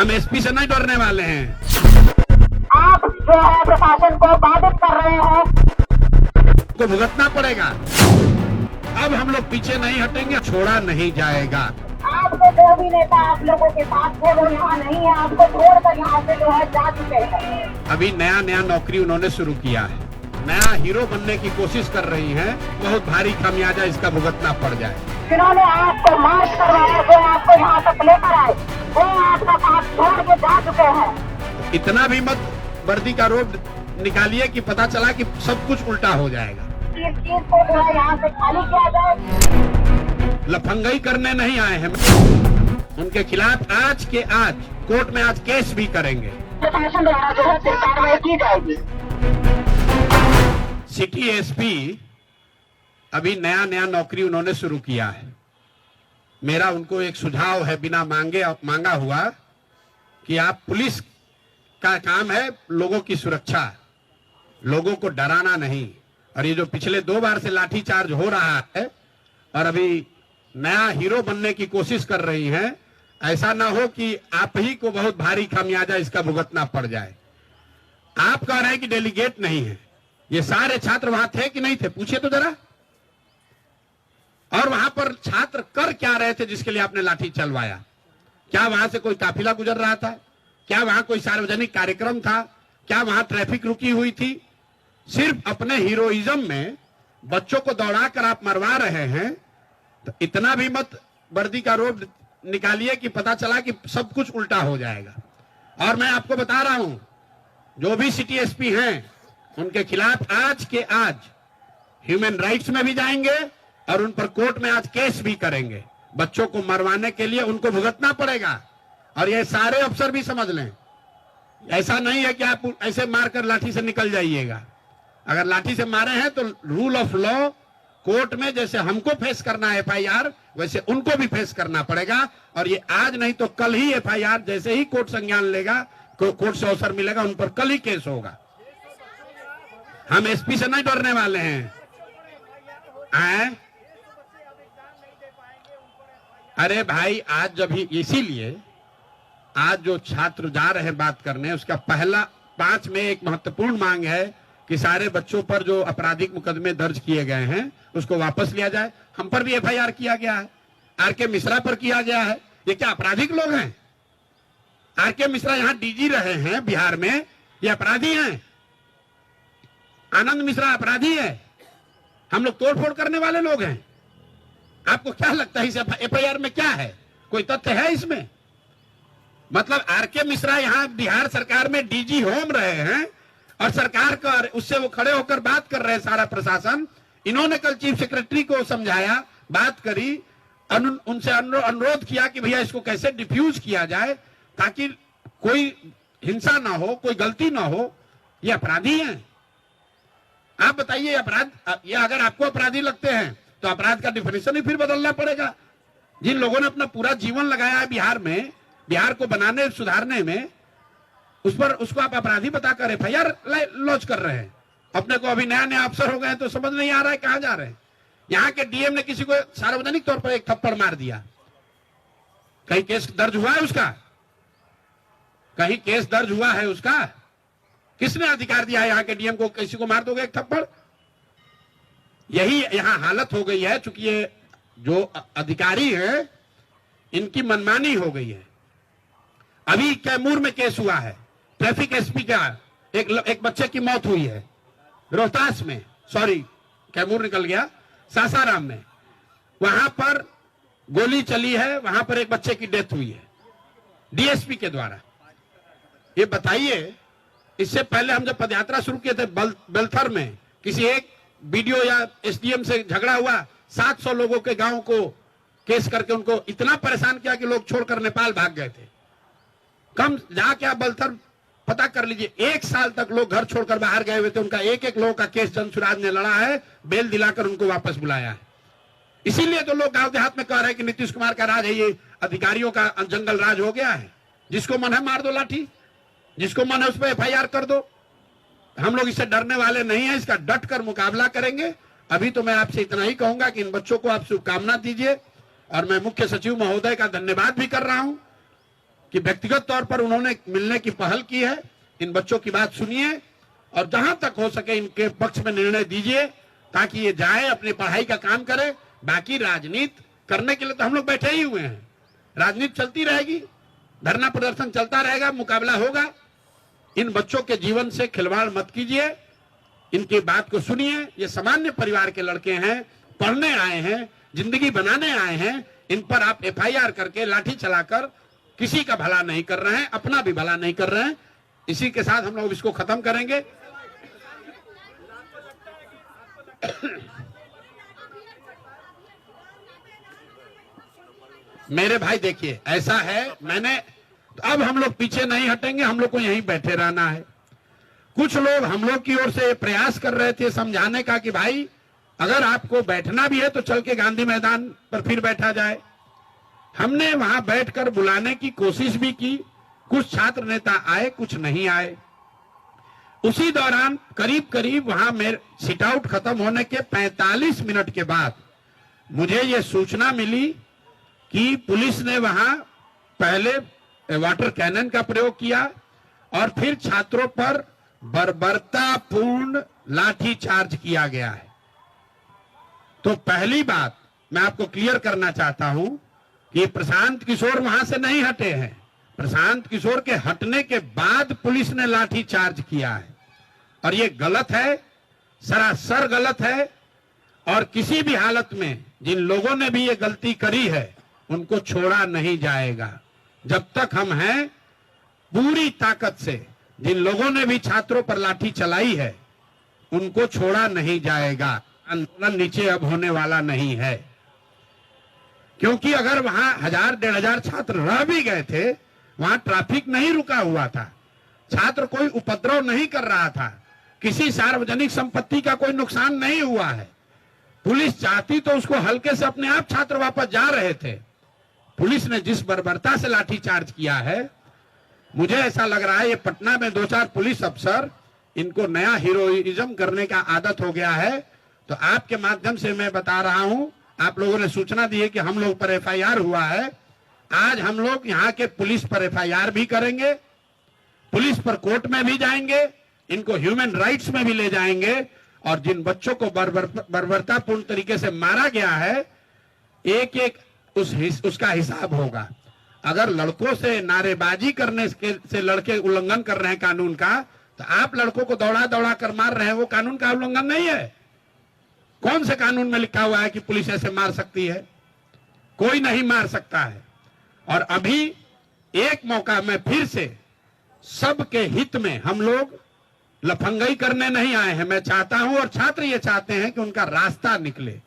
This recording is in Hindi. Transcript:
हम एसपी से नहीं डरने वाले हैं। आप जो है प्रशासन को बाधित कर रहे हैं, को भुगतना पड़ेगा। अब हम लोग पीछे नहीं हटेंगे, छोड़ा नहीं जाएगा। आपके जो भी नेता आप लोगों के साथ थे वो यहाँ नहीं है, आपको छोड़कर यहाँ से जो है जा चुके हैं। अभी नया नौकरी उन्होंने शुरू किया है, नया हीरो बनने की कोशिश कर रही हैं। बहुत भारी खामियाजा इसका भुगतना पड़ जाए। जिन्होंने आपको मार्च करवाया, जो आपको यहाँ तक लेकर आए, वो आपका साथ छोड़ के जा चुके हैं। इतना भी मत वर्दी का रोब निकालिए कि पता चला कि सब कुछ उल्टा हो जाएगा। इस चीज को जो है यहाँ से खाली किया जाए। लफंगई करने नहीं आए हैं, उनके खिलाफ आज के आज कोर्ट में आज केस भी करेंगे। प्रशासन द्वारा जो है फिर कार्रवाई की जाएगी। सिटी एसपी अभी नया नौकरी उन्होंने शुरू किया है। मेरा उनको एक सुझाव है, बिना मांगा हुआ, कि आप पुलिस का काम है लोगों की सुरक्षा, लोगों को डराना नहीं। और ये जो पिछले 2 बार से लाठीचार्ज हो रहा है और अभी नया हीरो बनने की कोशिश कर रही हैं, ऐसा ना हो कि आप ही को बहुत भारी खामियाजा इसका भुगतना पड़ जाए। आप कह रहे हैं कि डेलीगेट नहीं है, ये सारे छात्र वहां थे कि नहीं थे? पूछिए तो जरा। और वहां पर छात्र कर क्या रहे थे जिसके लिए आपने लाठी चलवाया? क्या वहां से कोई काफिला गुजर रहा था? क्या वहां कोई सार्वजनिक कार्यक्रम था? क्या वहां ट्रैफिक रुकी हुई थी? सिर्फ अपने हीरोइज्म में बच्चों को दौड़ाकर आप मरवा रहे हैं। तो इतना भी मत वर्दी का रोब निकालिए कि पता चला कि सब कुछ उल्टा हो जाएगा। और मैं आपको बता रहा हूं, जो भी सिटी एसपी हैं उनके खिलाफ आज के आज ह्यूमन राइट्स में भी जाएंगे और उन पर कोर्ट में आज केस भी करेंगे। बच्चों को मरवाने के लिए उनको भुगतना पड़ेगा। और ये सारे अफसर भी समझ लें, ऐसा नहीं है कि आप ऐसे मारकर लाठी से निकल जाइएगा। अगर लाठी से मारे हैं तो रूल ऑफ लॉ कोर्ट में जैसे हमको फेस करना है एफआईआर, वैसे उनको भी फेस करना पड़ेगा। और ये आज नहीं तो कल ही एफआईआर, जैसे ही कोर्ट संज्ञान लेगा, कोर्ट से अवसर मिलेगा, उन पर कल ही केस होगा। हम एसपी से नहीं डरने वाले हैं। अरे भाई, आज जब ही, इसीलिए आज जो छात्र जा रहे हैं बात करने, उसका पहला 5 में एक महत्वपूर्ण मांग है कि सारे बच्चों पर जो आपराधिक मुकदमे दर्ज किए गए हैं उसको वापस लिया जाए। हम पर भी एफआईआर किया गया है, आरके मिश्रा पर किया गया है। ये क्या आपराधिक लोग हैं? आरके मिश्रा यहाँ डीजी रहे हैं बिहार में, ये अपराधी हैं? आनंद मिश्रा अपराधी है? हम लोग तोड़फोड़ करने वाले लोग हैं? आपको क्या लगता है इस एफआईआर में क्या है? कोई तथ्य है इसमें? मतलब आरके मिश्रा यहाँ बिहार सरकार में डीजी होम रहे हैं और सरकार का उससे वो खड़े होकर बात कर रहे हैं, सारा प्रशासन। इन्होंने कल चीफ सेक्रेटरी को समझाया, बात करी, उनसे अनुरोध किया कि भैया इसको कैसे डिफ्यूज किया जाए ताकि कोई हिंसा ना हो, कोई गलती ना हो। ये अपराधी हैं? आप बताइए, अपराध, ये अगर आपको अपराधी लगते हैं तो अपराध का डिफिनेशन ही फिर बदलना पड़ेगा। जिन लोगों ने अपना पूरा जीवन लगाया है बिहार में, बिहार को बनाने सुधारने में, उस पर उसको आप अपराधी बताकर एफआईआर लॉन्च कर रहे हैं। अपने को अभी नया अफसर हो गए तो समझ नहीं आ रहा है कहां जा रहे हैं। यहाँ के डीएम ने किसी को सार्वजनिक तौर पर एक थप्पड़ मार दिया, कहीं केस दर्ज हुआ है उसका? कहीं केस दर्ज हुआ है उसका? किसने अधिकार दिया है यहाँ के डीएम को किसी को मार दोगे एक थप्पड़? यही यहाँ हालत हो गई है, चूंकि ये जो अधिकारी हैं इनकी मनमानी हो गई है। अभी कैमूर में केस हुआ है, ट्रैफिक एसपी का एक बच्चे की मौत हुई है रोहतास में, सॉरी कैमूर निकल गया, सासाराम में। वहां पर गोली चली है, वहां पर एक बच्चे की डेथ हुई है डीएसपी के द्वारा। ये बताइए, इससे पहले हम जब पदयात्रा शुरू किए थे बेलथर में, किसी एक बीडीओ या एसडीएम से झगड़ा हुआ, 700 लोगों के गांव को केस करके उनको इतना परेशान किया कि लोग छोड़कर नेपाल भाग गए थे। कम जाके आप बेलथर पता कर लीजिए, 1 साल तक लोग घर छोड़कर बाहर गए हुए थे। उनका एक लोगों का केस जनसुराज ने लड़ा है, बेल दिलाकर उनको वापस बुलाया है। इसीलिए तो लोग गांव देहात में कह रहे हैं कि नीतीश कुमार का राज है, ये अधिकारियों का जंगल राज हो गया है। जिसको मन है मार दो लाठी, जिसको मन है उस पर एफआईआर कर दो। हम लोग इससे डरने वाले नहीं है, इसका डट कर मुकाबला करेंगे। अभी तो मैं आपसे इतना ही कहूंगा कि इन बच्चों को आप शुभकामना दीजिए और मैं मुख्य सचिव महोदय का धन्यवाद भी कर रहा हूं कि व्यक्तिगत तौर पर उन्होंने मिलने की पहल की है। इन बच्चों की बात सुनिए और जहां तक हो सके इनके पक्ष में निर्णय दीजिए ताकि ये जाए अपनी पढ़ाई का काम करे। बाकी राजनीति करने के लिए तो हम लोग बैठे ही हुए हैं, राजनीति चलती रहेगी, धरना प्रदर्शन चलता रहेगा, मुकाबला होगा। इन बच्चों के जीवन से खिलवाड़ मत कीजिए, इनकी बात को सुनिए। ये सामान्य परिवार के लड़के हैं, पढ़ने आए हैं, जिंदगी बनाने आए हैं। इन पर आप FIR करके लाठी चलाकर किसी का भला नहीं कर रहे हैं, अपना भी भला नहीं कर रहे हैं। इसी के साथ हम लोग इसको खत्म करेंगे। मेरे भाई देखिए, ऐसा है, मैंने तो अब हम लोग पीछे नहीं हटेंगे, हम लोग को यहीं बैठे रहना है। कुछ लोग हम लोग की ओर से प्रयास कर रहे थे समझाने का कि भाई अगर आपको बैठना भी है तो चल के गांधी मैदान पर फिर बैठा जाए। हमने वहां बैठकर बुलाने की कोशिश भी की, कुछ छात्र नेता आए, कुछ नहीं आए। उसी दौरान करीब करीब वहां मेरे सिट आउट खत्म होने के 45 मिनट के बाद मुझे ये सूचना मिली कि पुलिस ने वहां पहले वाटर कैनन का प्रयोग किया और फिर छात्रों पर बर्बरतापूर्ण लाठी चार्ज किया गया है। तो पहली बात मैं आपको क्लियर करना चाहता हूं कि प्रशांत किशोर वहां से नहीं हटे हैं। प्रशांत किशोर के हटने के बाद पुलिस ने लाठी चार्ज किया है और ये गलत है, सरासर गलत है। और किसी भी हालत में जिन लोगों ने भी ये गलती करी है उनको छोड़ा नहीं जाएगा। जब तक हम हैं, पूरी ताकत से जिन लोगों ने भी छात्रों पर लाठी चलाई है उनको छोड़ा नहीं जाएगा। आंदोलन नीचे अब होने वाला नहीं है, क्योंकि अगर वहां 1000-1500 छात्र रह भी गए थे, वहां ट्रैफिक नहीं रुका हुआ था, छात्र कोई उपद्रव नहीं कर रहा था, किसी सार्वजनिक संपत्ति का कोई नुकसान नहीं हुआ है। पुलिस चाहती तो उसको हल्के से अपने आप छात्र वापस जा रहे थे। पुलिस ने जिस बर्बरता से लाठी चार्ज किया है, मुझे ऐसा लग रहा है ये पटना में 2-4 पुलिस अफसर, इनको नया हीरोइज्म करने का आदत हो गया है। तो आपके माध्यम से मैं बता रहा हूं, आप लोगों ने सूचना दी है कि हम लोग पर FIR हुआ है। आज हम लोग यहाँ के पुलिस पर FIR भी करेंगे, पुलिस पर कोर्ट में भी जाएंगे, इनको ह्यूमन राइट्स में भी ले जाएंगे। और जिन बच्चों को बर्बरतापूर्ण तरीके से मारा गया है, एक एक उसका हिसाब होगा। अगर लड़कों से नारेबाजी करने से लड़के उल्लंघन कर रहे हैं कानून का, तो आप लड़कों को दौड़ा दौड़ा कर मार रहे हैं, वो कानून का उल्लंघन नहीं है। कौन से कानून में लिखा हुआ है कि पुलिस ऐसे मार सकती है? कोई नहीं मार सकता है। और अभी एक मौका में फिर से सबके हित में हम लोग लफंगई करने नहीं आए हैं। मैं चाहता हूं और छात्र ये चाहते हैं कि उनका रास्ता निकले।